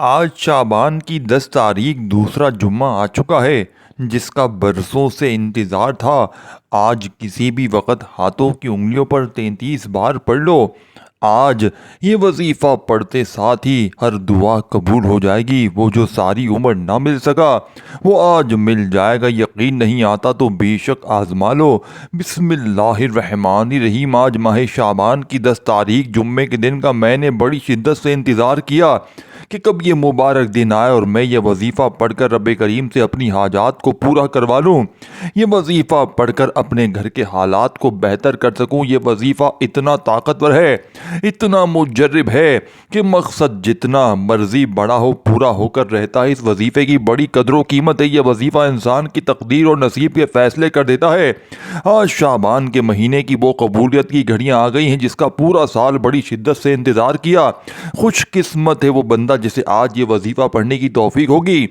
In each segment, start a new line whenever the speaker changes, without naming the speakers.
آج شعبان کی 10 تاریخ دوسرا جمعہ آ چکا ہے جس کا برسوں سے انتظار تھا۔ آج کسی بھی وقت ہاتھوں کی انگلیوں پر 33 بار پڑھ لو۔ آج یہ وظیفہ پڑھتے ساتھ ہی ہر دعا قبول ہو جائے گی۔ وہ جو ساری عمر نہ مل سکا وہ آج مل جائے گا۔ یقین نہیں آتا تو بے شک آزما لو۔ بسم اللہ الرحمن الرحیم۔ آج ماہ شعبان کی 10 تاریخ جمعے کے دن کا میں نے بڑی شدت سے انتظار کیا کہ کب یہ مبارک دن آئے اور میں یہ وظیفہ پڑھ کر رب کریم سے اپنی حاجات کو پورا کروا لوں۔ یہ وظیفہ پڑھ کر اپنے گھر کے حالات کو بہتر کر سکوں۔ یہ وظیفہ اتنا طاقتور ہے، اتنا مجرب ہے کہ مقصد جتنا مرضی بڑا ہو پورا ہو کر رہتا ہے۔ اس وظیفے کی بڑی قدر و قیمت ہے۔ یہ وظیفہ انسان کی تقدیر اور نصیب کے فیصلے کر دیتا ہے۔ آج شعبان کے مہینے کی وہ قبولیت کی گھڑیاں آ گئی ہیں جس کا پورا سال بڑی شدت سے انتظار کیا۔ خوش قسمت ہے وہ بندہ جسے آج یہ وظیفہ پڑھنے کی توفیق ہوگی۔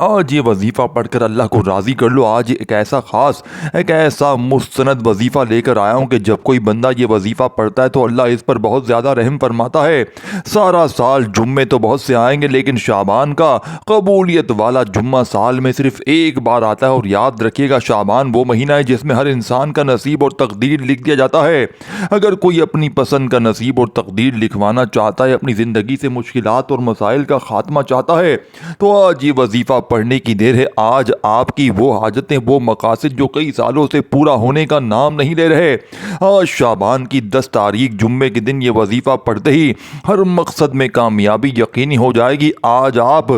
آج یہ وظیفہ پڑھ کر اللہ کو راضی کر لو۔ آج ایک ایسا خاص، ایک ایسا مستند وظیفہ لے کر آیا ہوں کہ جب کوئی بندہ یہ وظیفہ پڑھتا ہے تو اللہ اس پر بہت زیادہ رحم فرماتا ہے۔ سارا سال جمعے تو بہت سے آئیں گے لیکن شعبان کا قبولیت والا جمعہ سال میں صرف ایک بار آتا ہے۔ اور یاد رکھیے گا، شعبان وہ مہینہ ہے جس میں ہر انسان کا نصیب اور تقدیر لکھ دیا جاتا ہے۔ اگر کوئی اپنی پسند کا نصیب اور تقدیر لکھوانا چاہتا ہے، اپنی زندگی سے مشکلات اور مسائل کا خاتمہ چاہتا ہے، تو آج یہ وظیفہ پڑھنے کی دیر ہے۔ آج آپ کی وہ حاجتیں، وہ مقاصد جو کئی سالوں سے پورا ہونے کا نام نہیں لے رہے، آج شعبان کی 10 تاریخ جمعے کے دن یہ وظیفہ پڑھتے ہی ہر مقصد میں کامیابی یقینی ہو جائے گی۔ آج آپ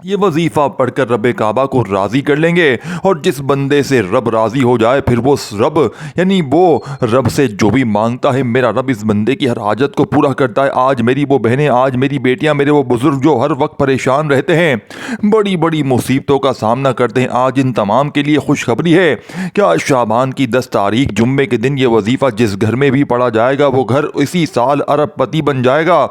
یہ وظیفہ پڑھ کر رب کعبہ کو راضی کر لیں گے، اور جس بندے سے رب راضی ہو جائے پھر وہ رب، یعنی وہ رب سے جو بھی مانگتا ہے میرا رب اس بندے کی ہر حاجت کو پورا کرتا ہے۔ آج میری وہ بہنیں، آج میری بیٹیاں، میرے وہ بزرگ جو ہر وقت پریشان رہتے ہیں، بڑی بڑی مصیبتوں کا سامنا کرتے ہیں، آج ان تمام کے لیے خوشخبری ہے کہ آج شعبان کی 10 تاریخ جمعے کے دن یہ وظیفہ جس گھر میں بھی پڑھا جائے گا وہ گھر اسی سال ارب پتی بن جائے گا۔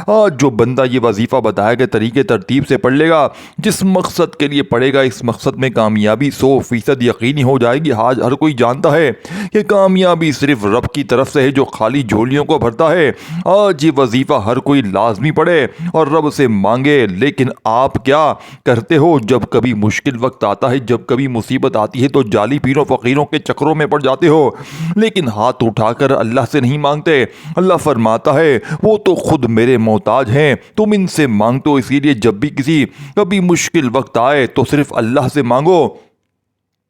آج جو بندہ یہ وظیفہ بتائے گئے طریقے ترتیب سے پڑھ لے گا، جس مقصد کے لیے پڑھے گا، اس مقصد میں کامیابی 100% یقینی ہو جائے گی۔ آج ہر کوئی جانتا ہے کہ کامیابی صرف رب کی طرف سے ہے جو خالی جھولیوں کو بھرتا ہے۔ آج یہ وظیفہ ہر کوئی لازمی پڑھے اور رب سے مانگے۔ لیکن آپ کیا کرتے ہو جب کبھی مشکل وقت آتا ہے، جب کبھی مصیبت آتی ہے تو جعلی پیروں فقیروں کے چکروں میں پڑ جاتے ہو، لیکن ہاتھ اٹھا کر اللہ سے نہیں مانگتے۔ اللہ فرماتا ہے وہ تو خود میرے محتاج ہیں، تم ان سے مانگتے ہو، اسی لیے جب بھی کبھی مشکل وقت آئے تو صرف اللہ سے مانگو۔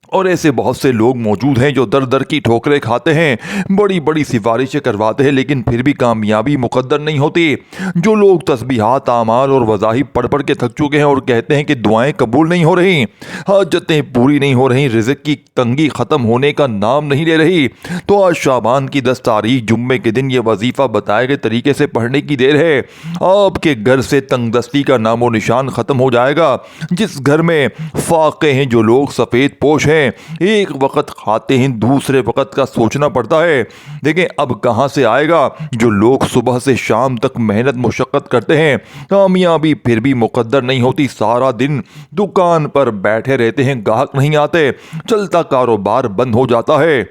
اور ایسے بہت سے لوگ موجود ہیں جو در در کی ٹھوکریں کھاتے ہیں، بڑی بڑی سفارشیں کرواتے ہیں لیکن پھر بھی کامیابی مقدر نہیں ہوتی۔ جو لوگ تسبیحات، اعمال اور وظائف پڑھ پڑھ کے تھک چکے ہیں اور کہتے ہیں کہ دعائیں قبول نہیں ہو رہی، حاجتیں پوری نہیں ہو رہی، رزق کی تنگی ختم ہونے کا نام نہیں لے رہی، تو آج شعبان کی 10 تاریخ جمعے کے دن یہ وظیفہ بتائے گئے طریقے سے پڑھنے کی دیر ہے۔ آپ کے گھر سے تنگ دستی کا نام و نشان ختم ہو جائے گا۔ جس گھر میں فاقے ہیں، جو لوگ سفید پوش ہیں، ایک وقت کھاتے ہیں دوسرے وقت کا سوچنا پڑتا ہے، دیکھیں اب کہاں سے آئے گا۔ جو لوگ صبح سے شام تک محنت مشقت کرتے ہیں، کامیابی پھر بھی مقدر نہیں ہوتی، سارا دن دکان پر بیٹھے رہتے ہیں، گاہک نہیں آتے، چلتا کاروبار بند ہو جاتا ہے،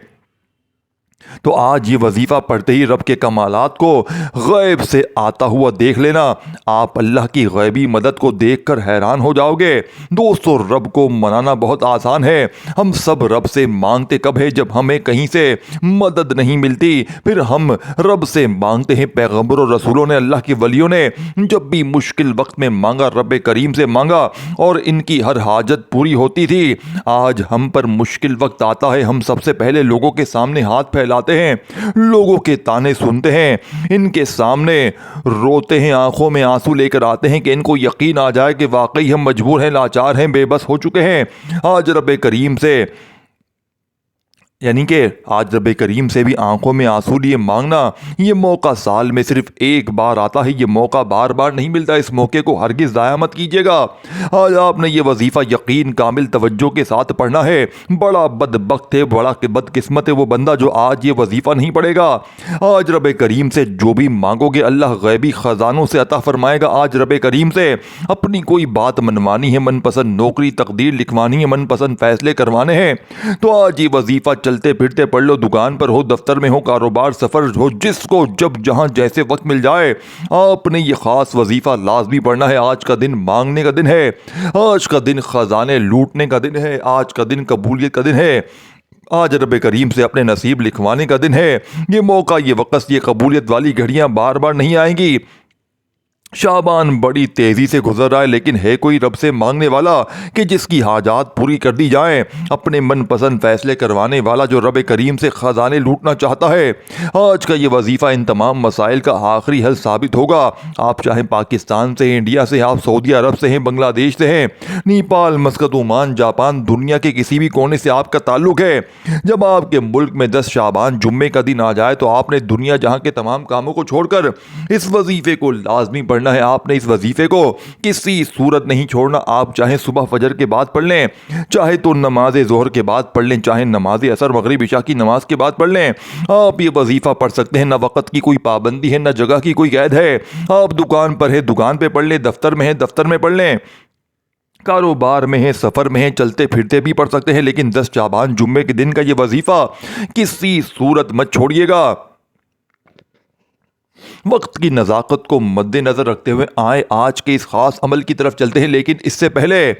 تو آج یہ وظیفہ پڑھتے ہی رب کے کمالات کو غیب سے آتا ہوا دیکھ لینا۔ آپ اللہ کی غیبی مدد کو دیکھ کر حیران ہو جاؤ گے۔ دوستو، رب کو منانا بہت آسان ہے۔ ہم سب رب سے مانگتے کب ہے؟ جب ہمیں کہیں سے مدد نہیں ملتی، پھر ہم رب سے مانگتے ہیں۔ پیغمبر و رسولوں نے، اللہ کے ولیوں نے جب بھی مشکل وقت میں مانگا، رب کریم سے مانگا اور ان کی ہر حاجت پوری ہوتی تھی۔ آج ہم پر مشکل وقت آتا ہے، ہم سب سے پہلے لوگوں کے سامنے ہاتھ پھیلاتے ہیں، لوگوں کے تانے سنتے ہیں، ان کے سامنے روتے ہیں، آنکھوں میں آنسو لے کر آتے ہیں کہ ان کو یقین آ جائے کہ واقعی ہم مجبور ہیں، لاچار ہیں، بے بس ہو چکے ہیں۔ آج رب کریم سے، یعنی کہ آج رب کریم سے بھی آنکھوں میں آنسو لیے مانگنا، یہ موقع سال میں صرف ایک بار آتا ہے، یہ موقع بار بار نہیں ملتا، اس موقع کو ہرگز ضائع مت کیجیے گا۔ آج آپ نے یہ وظیفہ یقین کامل توجہ کے ساتھ پڑھنا ہے۔ بڑا بدبخت ہے، بڑا بدقسمت ہے وہ بندہ جو آج یہ وظیفہ نہیں پڑھے گا۔ آج رب کریم سے جو بھی مانگو گے اللہ غیبی خزانوں سے عطا فرمائے گا۔ آج رب کریم سے اپنی کوئی بات منوانی ہے، من پسند نوکری تقدیر لکھوانی ہے، من پسند فیصلے کروانے ہیں، تو آج یہ وظیفہ چل چلتے پھرتے پڑھ لو، دکان پر ہو، دفتر میں ہو، کاروبار، سفر ہو، جس کو جب جہاں جیسے وقت مل جائے آپ نے یہ خاص وظیفہ لازمی پڑھنا ہے۔ آج کا دن مانگنے کا دن ہے، آج کا دن خزانے لوٹنے کا دن ہے، آج کا دن قبولیت کا دن ہے، آج رب کریم سے اپنے نصیب لکھوانے کا دن ہے۔ یہ موقع، یہ وقت، یہ قبولیت والی گھڑیاں بار بار نہیں آئیں گی۔ شعبان بڑی تیزی سے گزر رہا ہے، لیکن ہے کوئی رب سے مانگنے والا کہ جس کی حاجات پوری کر دی جائیں، اپنے من پسند فیصلے کروانے والا جو رب کریم سے خزانے لوٹنا چاہتا ہے۔ آج کا یہ وظیفہ ان تمام مسائل کا آخری حل ثابت ہوگا۔ آپ چاہیں پاکستان سے ہیں، انڈیا سے ہیں، آپ سعودی عرب سے ہیں، بنگلہ دیش سے ہیں، نیپال، مسقط، عمان، جاپان، دنیا کے کسی بھی کونے سے آپ کا تعلق ہے، جب آپ کے ملک میں 10 شعبان جمعے کا دن آ جائے تو آپ نے دنیا جہاں کے تمام کاموں کو چھوڑ کر اس وظیفے کو لازمی پڑھنا ہے۔ آپ نے اس وظیفے کو کسی صورت نہیں چھوڑنا۔ آپ چاہے صبح فجر کے بعد پڑھ لیں، چاہے تو نماز ظہر کے بعد پڑھ لیں، چاہے نماز عصر، مغرب، عشاء کی نماز کے بعد پڑھ لیں، آپ یہ وظیفہ پڑھ سکتے ہیں۔ نہ وقت کی کوئی پابندی ہے، نہ جگہ کی کوئی قید ہے۔ آپ دکان پر ہیں، دکان پہ پڑھ لیں، دفتر میں ہیں، دفتر میں پڑھ لیں، کاروبار میں ہیں، سفر میں ہیں، چلتے پھرتے بھی پڑھ سکتے ہیں، لیکن 10 شعبان جمعے کے دن کا یہ وظیفہ کسی صورت مت چھوڑیے گا۔ وقت کی نزاکت کو مد نظر رکھتے ہوئے آئے آج کے اس خاص عمل کی طرف چلتے ہیں، لیکن اس سے پہلے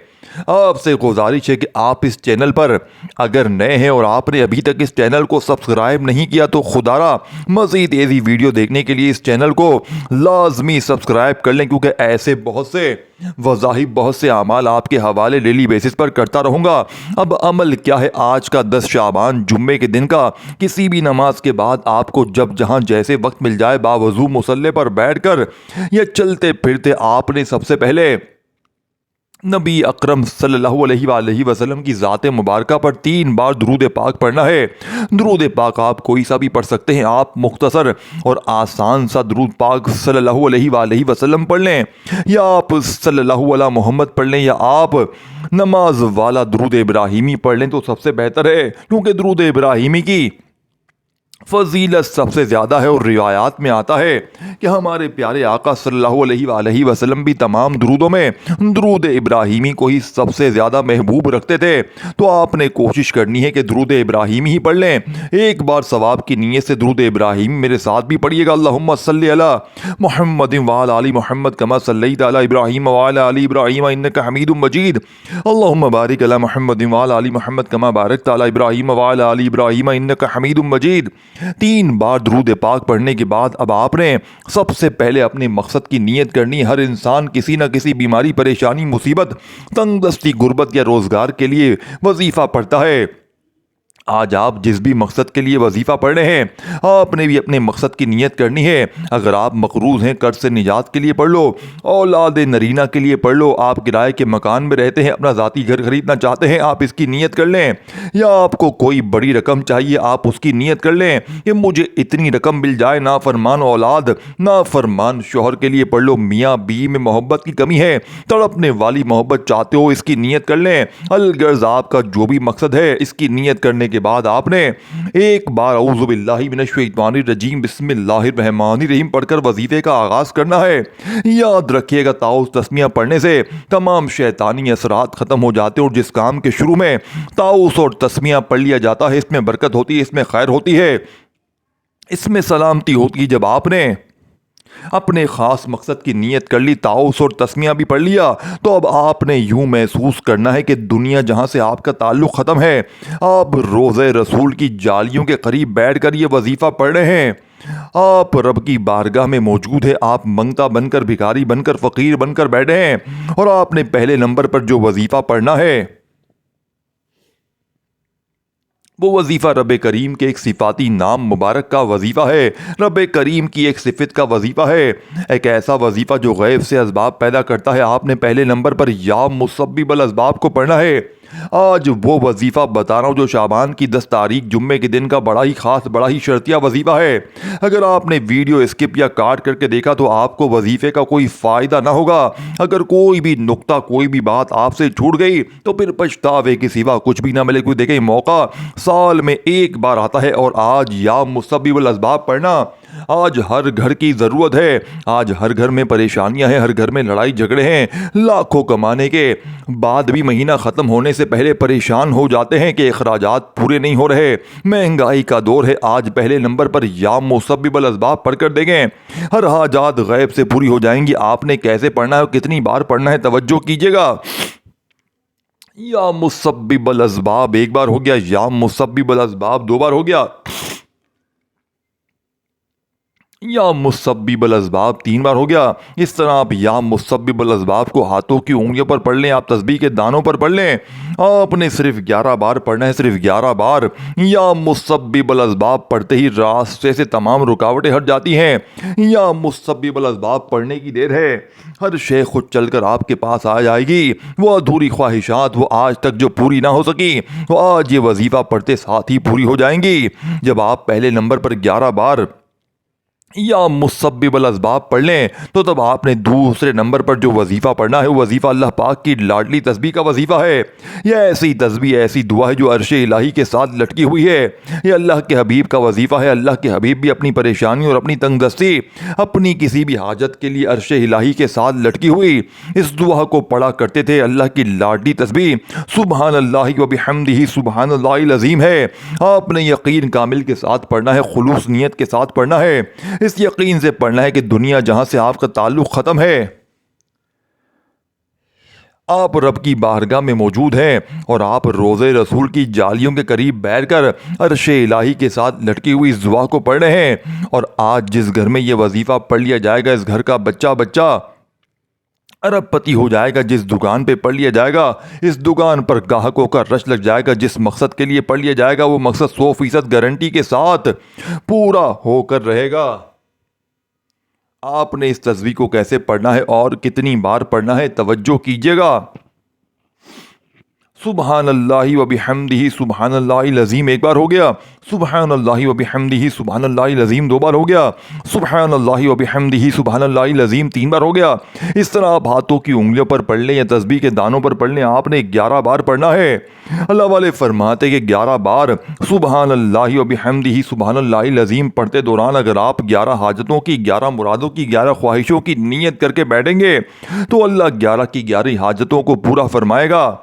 آپ سے گزارش ہے کہ آپ اس چینل پر اگر نئے ہیں اور آپ نے ابھی تک اس چینل کو سبسکرائب نہیں کیا تو خدارا مزید ایسی ویڈیو دیکھنے کے لیے اس چینل کو لازمی سبسکرائب کر لیں، کیونکہ ایسے بہت سے وظائف، بہت سے اعمال آپ کے حوالے ڈیلی بیسس پر کرتا رہوں گا۔ اب عمل کیا ہے آج کا 10 شعبان جمعے کے دن کا؟ کسی بھی نماز کے بعد آپ کو جب جہاں جیسے وقت مل جائے باوضو مصلی پر بیٹھ کر یا چلتے پھرتے آپ نے سب سے پہلے نبی اکرم صلی اللہ علیہ وآلہ وسلم کی ذات مبارکہ پر 3 بار درود پاک پڑھنا ہے۔ درود پاک آپ کوئی سا بھی پڑھ سکتے ہیں، آپ مختصر اور آسان سا درود پاک صلی اللہ علیہ وآلہ وسلم پڑھ لیں، یا آپ صلی اللہ علیہ محمد پڑھ لیں، یا آپ نماز والا درود ابراہیمی پڑھ لیں تو سب سے بہتر ہے، کیونکہ درود ابراہیمی کی فضیلت سب سے زیادہ ہے، اور روایات میں آتا ہے کہ ہمارے پیارے آقا صلی اللہ علیہ وآلہ وسلم بھی تمام درودوں میں درود ابراہیمی کو ہی سب سے زیادہ محبوب رکھتے تھے۔ تو آپ نے کوشش کرنی ہے کہ درود ابراہیمی ہی پڑھ لیں۔ ایک بار ثواب کی نیت سے درود ابراہیمی میرے ساتھ بھی پڑھیے گا۔ اللہم صلی علی محمد وعلی آل محمد کما صلیت علی ابراہیم وعلی آل ابراہیم انک حمید مجید، اللہم بارک علی محمد وعلی آل محمد کما بارکت علی ابراہیم وعلی آل ابراہیم انک حمید مجید۔ 3 بار درود پاک پڑھنے کے بعد اب آپ نے سب سے پہلے اپنے مقصد کی نیت کرنی۔ ہر انسان کسی نہ کسی بیماری، پریشانی، مصیبت، تنگ دستی، غربت یا روزگار کے لیے وظیفہ پڑھتا ہے۔ آج آپ جس بھی مقصد کے لیے وظیفہ پڑھ رہے ہیں آپ نے بھی اپنے مقصد کی نیت کرنی ہے۔ اگر آپ مقروض ہیں، قرض سے نجات کے لیے پڑھ لو، اولاد نرینہ کے لیے پڑھ لو، آپ کرائے کے مکان میں رہتے ہیں، اپنا ذاتی گھر خریدنا چاہتے ہیں، آپ اس کی نیت کر لیں، یا آپ کو کوئی بڑی رقم چاہیے آپ اس کی نیت کر لیں کہ مجھے اتنی رقم مل جائے، نافرمان اولاد، نافرمان شوہر کے لیے پڑھ لو، میاں بیوی میں محبت کی کمی ہے، تڑپنے والی محبت چاہتے ہو، اس کی نیت کر لیں۔ الغرض آپ کا جو بھی مقصد ہے اس کی نیت کرنے کے بعد آپ نے ایک بار اعوذ باللہ من الشیطان الرجیم بسم اللہ الرحمن الرحیم پڑھ کر وظیفے کا آغاز کرنا ہے۔ یاد رکھیے گا تعوذ تسمیہ پڑھنے سے تمام شیطانی اثرات ختم ہو جاتے ہیں، اور جس کام کے شروع میں تعوذ اور تسمیہ پڑھ لیا جاتا ہے اس میں برکت ہوتی ہے، اس میں خیر ہوتی ہے، اس میں سلامتی ہوتی ہے۔ جب آپ نے اپنے خاص مقصد کی نیت کر لی، تعوذ اور تسمیہ بھی پڑھ لیا، تو اب آپ نے یوں محسوس کرنا ہے کہ دنیا جہاں سے آپ کا تعلق ختم ہے، آپ روضہ رسول کی جالیوں کے قریب بیٹھ کر یہ وظیفہ پڑھ رہے ہیں، آپ رب کی بارگاہ میں موجود ہے، آپ منگتا بن کر، بھکاری بن کر، فقیر بن کر بیٹھے ہیں، اور آپ نے پہلے نمبر پر جو وظیفہ پڑھنا ہے وہ وظیفہ رب کریم کے ایک صفاتی نام مبارک کا وظیفہ ہے، رب کریم کی ایک صفت کا وظیفہ ہے، ایک ایسا وظیفہ جو غیب سے اسباب پیدا کرتا ہے۔ آپ نے پہلے نمبر پر یا مسبب الاسباب کو پڑھنا ہے۔ آج وہ وظیفہ بتا رہا ہوں جو شعبان کی 10 تاریخ جمعے کے دن کا بڑا ہی خاص، بڑا ہی شرطیہ وظیفہ ہے۔ اگر آپ نے ویڈیو اسکپ یا کاٹ کر کے دیکھا تو آپ کو وظیفے کا کوئی فائدہ نہ ہوگا۔ اگر کوئی بھی نقطہ، کوئی بھی بات آپ سے چھوٹ گئی تو پھر پچھتاوے کے سوا کچھ بھی نہ ملے۔ کوئی دیکھیں، موقع سال میں ایک بار آتا ہے، اور آج یا مسبب الاسباب پڑھنا آج ہر گھر کی ضرورت ہے، آج ہر گھر میں پریشانیاں ہیں، ہر گھر میں لڑائی جھگڑے ہیں، لاکھوں کمانے کے بعد بھی مہینہ ختم ہونے سے پہلے پریشان ہو جاتے ہیں کہ اخراجات پورے نہیں ہو رہے، مہنگائی کا دور ہے۔ آج پہلے نمبر پر یا مسبب الاسباب پڑھ کر دیکھیں، ہر حاجات غیب سے پوری ہو جائیں گی۔ آپ نے کیسے پڑھنا ہے اور کتنی بار پڑھنا ہے توجہ کیجیے گا۔ یا مسبب الاسباب ایک بار ہو گیا، یا مسبب الاسباب دو بار ہو گیا، یا مسبب الاسباب تین بار ہو گیا۔ اس طرح آپ یا مسبب الاسباب کو ہاتھوں کی انگلیوں پر پڑھ لیں، آپ تسبیح کے دانوں پر پڑھ لیں۔ آپ نے صرف 11 بار پڑھنا ہے، صرف 11 بار۔ یا مسبب الاسباب پڑھتے ہی راستے سے تمام رکاوٹیں ہٹ جاتی ہیں۔ یا مسبب الاسباب پڑھنے کی دیر ہے، ہر شے خود چل کر آپ کے پاس آ جائے گی۔ وہ ادھوری خواہشات وہ آج تک جو پوری نہ ہو سکی، وہ آج یہ وظیفہ پڑھتے ساتھ ہی پوری ہو جائیں گی۔ جب آپ پہلے نمبر پر 11 بار یا مسبب الاسباب پڑھ لیں تو تب آپ نے دوسرے نمبر پر جو وظیفہ پڑھنا ہے وہ وظیفہ اللہ پاک کی لاڈلی تسبیح کا وظیفہ ہے۔ یہ ایسی تسبیح، ایسی دعا ہے جو عرش الہی کے ساتھ لٹکی ہوئی ہے۔ یہ اللہ کے حبیب کا وظیفہ ہے۔ اللہ کے حبیب بھی اپنی پریشانی اور اپنی تنگ دستی، اپنی کسی بھی حاجت کے لیے عرش الہی کے ساتھ لٹکی ہوئی اس دعا کو پڑھا کرتے تھے۔ اللہ کی لاڈلی تسبیح سبحان اللہ و بحمدہ سبحان اللہ العظیم ہے۔ آپ نے یقین کامل کے ساتھ پڑھنا ہے، خلوص نیت کے ساتھ پڑھنا ہے، اس یقین سے پڑھنا ہے کہ دنیا جہاں سے آپ کا تعلق ختم ہے، آپ رب کی بارگاہ میں موجود ہیں اور آپ روضے رسول کی جالیوں کے قریب بیٹھ کر عرش الہی کے ساتھ لٹکی ہوئی اس دعا کو پڑھ رہے ہیں۔ اور آج جس گھر میں یہ وظیفہ پڑھ لیا جائے گا، اس گھر کا بچہ ارب پتی ہو جائے گا۔ جس دکان پہ پڑھ لیا جائے گا، اس دکان پر گاہکوں کا رش لگ جائے گا۔ جس مقصد کے لیے پڑھ لیا جائے گا وہ مقصد 100% گارنٹی کے ساتھ پورا ہو کر رہے گا۔ آپ نے اس تسبیح کو کیسے پڑھنا ہے اور کتنی بار پڑھنا ہے توجہ کیجیے گا۔ سبحان اللہ و بحمدہ سبحان اللہ العظیم ایک بار ہو گیا، سبحان اللہ و بحمدہ سبحان اللہ العظیم دو بار ہو گیا، سبحان اللہ و بحمدہ سبحان اللہ العظیم تین بار ہو گیا۔ اس طرح آپ ہاتھوں کی انگلیوں پر پڑھ لیں یا تسبیح کے دانوں پر پڑھ لیں، آپ نے 11 بار پڑھنا ہے۔ اللہ والے فرماتے کہ 11 بار سبحان اللہ و بحمدہ سبحان اللہ العظیم پڑھتے دوران اگر آپ 11 حاجتوں کی، 11 مرادوں کی، 11 خواہشوں کی نیت کر کے بیٹھیں گے تو اللہ 11 کی 11 حاجتوں کو پورا فرمائے گا۔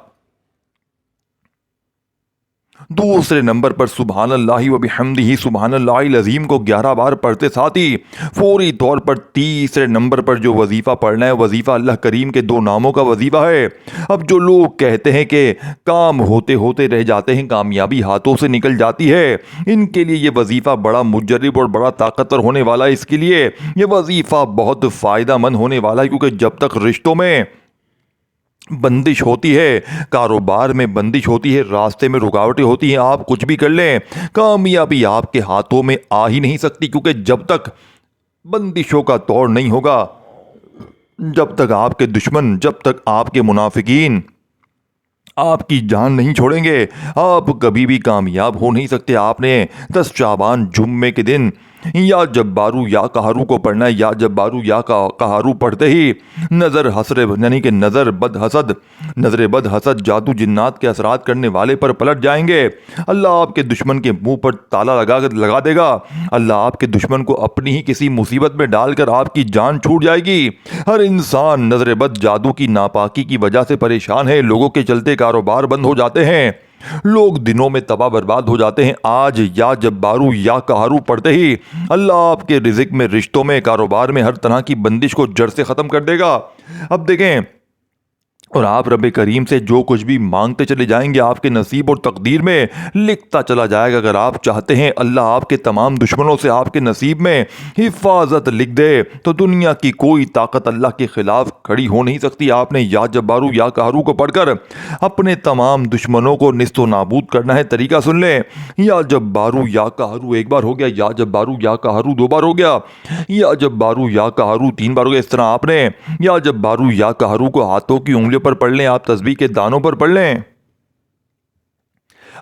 دوسرے نمبر پر سبحان اللہ و بحمدہ سبحان اللہ العظیم کو 11 بار پڑھتے ساتھ ہی فوری طور پر تیسرے نمبر پر جو وظیفہ پڑھنا ہے، وظیفہ اللہ کریم کے 2 ناموں کا وظیفہ ہے۔ اب جو لوگ کہتے ہیں کہ کام ہوتے ہوتے رہ جاتے ہیں، کامیابی ہاتھوں سے نکل جاتی ہے، ان کے لیے یہ وظیفہ بڑا مجرب اور بڑا طاقتور ہونے والا ہے۔ اس کے لیے یہ وظیفہ بہت فائدہ مند ہونے والا ہے، کیونکہ جب تک رشتوں میں بندش ہوتی ہے، کاروبار میں بندش ہوتی ہے، راستے میں رکاوٹیں ہوتی ہیں، آپ کچھ بھی کر لیں کامیابی آپ کے ہاتھوں میں آ ہی نہیں سکتی، کیونکہ جب تک بندشوں کا توڑ نہیں ہوگا، جب تک آپ کے دشمن، جب تک آپ کے منافقین آپ کی جان نہیں چھوڑیں گے، آپ کبھی بھی کامیاب ہو نہیں سکتے۔ آپ نے 10 شعبان جمعے کے دن یا جبارو یا قہارو کو پڑھنا ہے۔ یا جبارو یا قہارو پڑھتے ہی نظر حسر یعنی کہ نظر بد حسد جادو جنات کے اثرات کرنے والے پر پلٹ جائیں گے۔ اللہ آپ کے دشمن کے منہ پر تالا لگا دے گا۔ اللہ آپ کے دشمن کو اپنی ہی کسی مصیبت میں ڈال کر آپ کی جان چھوٹ جائے گی۔ ہر انسان نظر بد جادو کی ناپاکی کی وجہ سے پریشان ہے، لوگوں کے چلتے کاروبار بند ہو جاتے ہیں، لوگ دنوں میں تباہ برباد ہو جاتے ہیں۔ آج یا جبارو یا قہارو پڑھتے ہی اللہ آپ کے رزق میں، رشتوں میں، کاروبار میں ہر طرح کی بندش کو جڑ سے ختم کر دے گا۔ اب دیکھیں، اور آپ رب کریم سے جو کچھ بھی مانگتے چلے جائیں گے آپ کے نصیب اور تقدیر میں لکھتا چلا جائے گا۔ اگر آپ چاہتے ہیں اللہ آپ کے تمام دشمنوں سے آپ کے نصیب میں حفاظت لکھ دے تو دنیا کی کوئی طاقت اللہ کے خلاف کھڑی ہو نہیں سکتی۔ آپ نے یا جبارو یا قہارو کو پڑھ کر اپنے تمام دشمنوں کو نیست و نابود کرنا ہے۔ طریقہ سن لیں، یا جبارو یا قہارو ایک بار ہو گیا، یا جبارو یا قہارو دو بار ہو گیا، یا جبارو یا قہارو تین بار ہو گیا۔ اس طرح آپ نے یا جبارو یا قہارو کو ہاتھوں کی انگلیوں پر پڑھ لیں، آپ تسبیح کے دانوں پر پڑھ لیں۔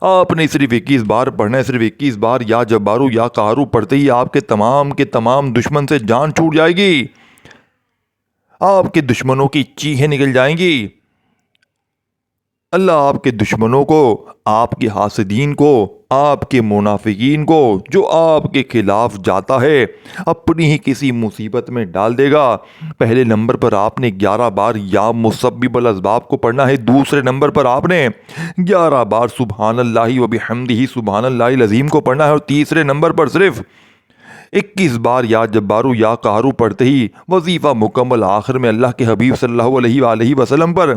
آپ نے صرف 21 بار پڑھنا ہے، صرف 21 بار یا جبارو یا قہارو پڑھتے ہی آپ کے تمام دشمن سے جان چھوٹ جائے گی، آپ کے دشمنوں کی چیخیں نکل جائیں گی۔ اللہ آپ کے دشمنوں کو، آپ کے حاسدین کو، آپ کے منافقین کو جو آپ کے خلاف جاتا ہے اپنی ہی کسی مصیبت میں ڈال دے گا۔ پہلے نمبر پر آپ نے 11 بار یا مسبب الاسباب کو پڑھنا ہے، دوسرے نمبر پر آپ نے 11 بار سبحان اللہ و بحمدہ سبحان اللہ العظیم کو پڑھنا ہے، اور تیسرے نمبر پر صرف 21 بار یا جبارو یا قہرو پڑھتے ہی وظیفہ مکمل۔ آخر میں اللہ کے حبیب صلی اللہ علیہ وآلہ وسلم پر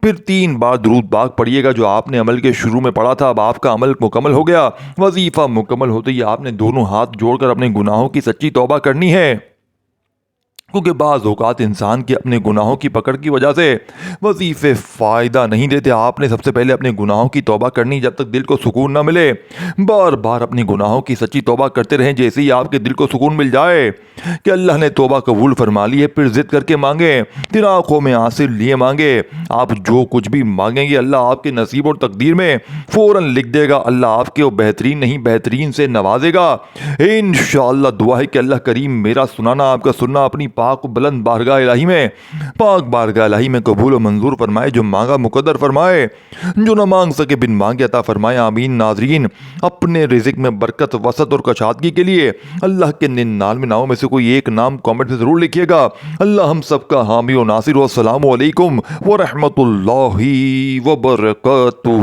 پھر 3 بار درود پاک پڑھیے گا جو آپ نے عمل کے شروع میں پڑھا تھا۔ اب آپ کا عمل مکمل ہو گیا۔ وظیفہ مکمل ہوتے ہی آپ نے دونوں ہاتھ جوڑ کر اپنے گناہوں کی سچی توبہ کرنی ہے، کیونکہ بعض اوقات انسان کے اپنے گناہوں کی پکڑ کی وجہ سے وظیفے فائدہ نہیں دیتے۔ آپ نے سب سے پہلے اپنے گناہوں کی توبہ کرنی جب تک دل کو سکون نہ ملے۔ بار بار اپنے گناہوں کی سچی توبہ کرتے رہیں، جیسے ہی آپ کے دل کو سکون مل جائے کہ اللہ نے توبہ قبول فرما لی ہے، پھر ضد کر کے مانگیں، پھر آنکھوں میں آنسو لیے مانگے۔ آپ جو کچھ بھی مانگیں گے اللہ آپ کے نصیب اور تقدیر میں فوراً لکھ دے گا۔ اللہ آپ کے بہترین نہیں بہترین سے نوازے گا انشاءاللہ۔ دعا ہے کہ اللہ کریم میرا سنانا آپ کا سننا اپنی پاک و بلند بارگاہ الہی میں، پاک بارگاہ الہی میں قبول و منظور فرمائے، جو مانگا مقدر فرمائے، جو نہ مانگ سکے بن مانگے عطا فرمائے، آمین۔ ناظرین، اپنے رزق میں برکت، وسعت اور کشادگی کے لیے اللہ کے 99 ناموں میں سے کوئی ایک نام کامنٹ میں ضرور لکھیے گا۔ اللہ ہم سب کا حامی و ناصر، والسلام علیکم ورحمۃ اللہ وبرکاتہ۔